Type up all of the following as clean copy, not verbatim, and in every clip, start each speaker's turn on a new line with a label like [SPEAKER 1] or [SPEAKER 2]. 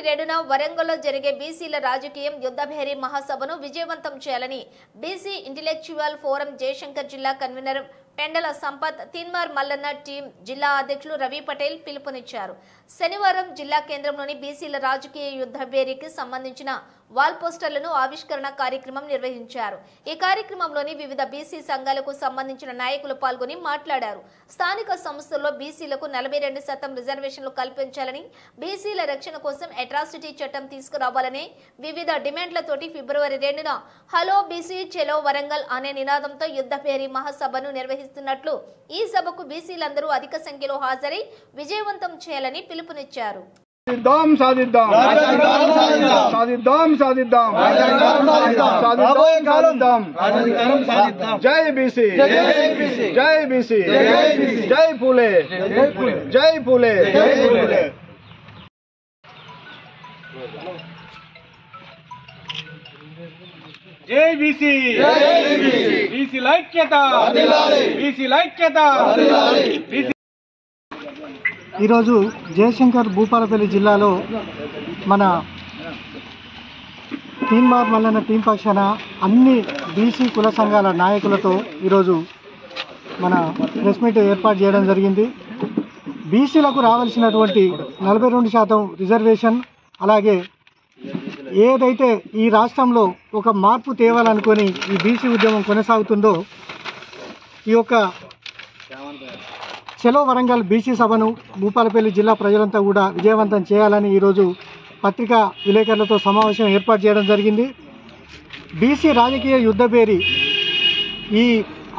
[SPEAKER 1] 2న వరంగల్లో జరిగే బీసీల రాజకీయం యుద్ధభేరి మహాసభను విజయవంతం చేయాలని బీసీ ఇంటెలెక్చువల్ ఫోరం జయశంకర్ జిల్లా కన్వీనర్ పెండల సంపత్ తిన్మార్ మల్లన్న టీం జిల్లా అధ్యక్షులు రవి పటేల్ పిలుపునిచ్చారు. శనివారం జిల్లా కేంద్రంలోని బీసీల రాజకీయ యుద్ధభేరికి సంబంధించిన వాల్ పోస్టర్లను ఆవిష్కరణ కార్యక్రమం నిర్వహించారు. ఈ కార్యక్రమంలోని వివిధ బీసీ సంఘాలకు సంబంధించిన నాయకులు పాల్గొని మాట్లాడారు. స్థానిక సంస్థల్లో బీసీలకు 42% రిజర్వేషన్లు కల్పించాలని, బీసీల రక్షణ కోసం అట్రాసిటీ చట్టం తీసుకురావాలని వివిధ డిమాండ్లతోటి ఫిబ్రవరి 2న హలో బీసీ చెలో వరంగల్ అనే నినాదంతో యుద్ధభేరి మహాసభను నిర్వహిస్తున్నట్లు, ఈ సభకు బీసీలందరూ అధిక సంఖ్యలో హాజరై విజయవంతం చేయాలని పిలుపునిచ్చారు.
[SPEAKER 2] సాధిద్దాం సాధిద్దాం సాధిద్దాం సాధిద్దాం సాధిద్దాం జై బీసీ జై బీసీ జై పూలే జై పూలే
[SPEAKER 3] జై బీసీ బీసీ ఐక్యత బీసీ ఐక్యత.
[SPEAKER 4] ఈరోజు జయశంకర్ భూపాలపల్లి జిల్లాలో మన తీన్మార్ మల్లన్న టీం పక్షాన అన్ని బీసీ కుల సంఘాల నాయకులతో ఈరోజు మన ప్రెస్ మీట్ ఏర్పాటు చేయడం జరిగింది. బీసీలకు రావాల్సినటువంటి 42% రిజర్వేషన్, అలాగే ఏదైతే ఈ రాష్ట్రంలో ఒక మార్పు తేవాలనుకొని ఈ బీసీ ఉద్యమం కొనసాగుతుందో, ఈ యొక్క చెలో వరంగల్ బీసీ సభను భూపాలపల్లి జిల్లా ప్రజలంతా కూడా విజయవంతం చేయాలని ఈరోజు పత్రికా విలేకరులతో సమావేశం ఏర్పాటు చేయడం జరిగింది. బీసీ రాజకీయ యుద్ధభేరి ఈ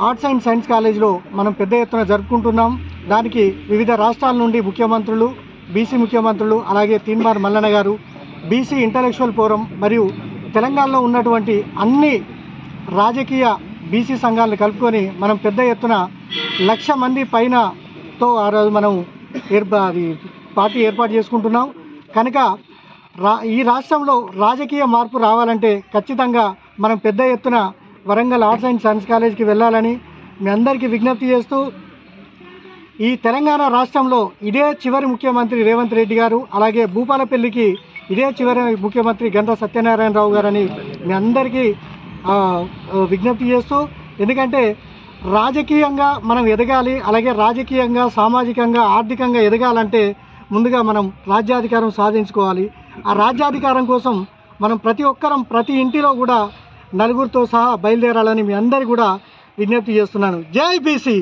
[SPEAKER 4] ఆర్ట్స్ అండ్ సైన్స్ కాలేజీలో మనం పెద్ద ఎత్తున జరుపుకుంటున్నాం. దానికి వివిధ రాష్ట్రాల నుండి ముఖ్యమంత్రులు, బీసీ ముఖ్యమంత్రులు, అలాగే Teenmar Mallanna garu, BC intellectual forum మరియు తెలంగాణలో ఉన్నటువంటి అన్ని రాజకీయ బీసీ సంఘాలను కలుపుకొని మనం పెద్ద ఎత్తున 1,00,000 మంది పైనతో ఆ రోజు మనం పార్టీ ఏర్పాటు చేసుకుంటున్నాం. కనుక ఈ రాష్ట్రంలో రాజకీయ మార్పు రావాలంటే ఖచ్చితంగా మనం పెద్ద ఎత్తున వరంగల్ ఆర్ట్స్ అండ్ సైన్స్ కాలేజీకి వెళ్ళాలని మీ అందరికీ విజ్ఞప్తి చేస్తూ, ఈ తెలంగాణ రాష్ట్రంలో ఇదే చివరి ముఖ్యమంత్రి రేవంత్ రెడ్డి గారు, అలాగే భూపాలపల్లికి ఇదే చివరి ముఖ్యమంత్రి గంటా సత్యనారాయణరావు గారని మీ అందరికీ విజ్ఞప్తి చేస్తూ, ఎందుకంటే రాజకీయంగా మనం ఎదగాలి, అలాగే రాజకీయంగా, సామాజికంగా, ఆర్థికంగా ఎదగాలంటే ముందుగా మనం రాజ్యాధికారం సాధించుకోవాలి. ఆ రాజ్యాధికారం కోసం మనం ప్రతి ఒక్కరం ప్రతి ఇంటిలో కూడా నలుగురితో సహా బయలుదేరాలని మీ అందరికీ కూడా విజ్ఞప్తి చేస్తున్నాను. జై బీసీ.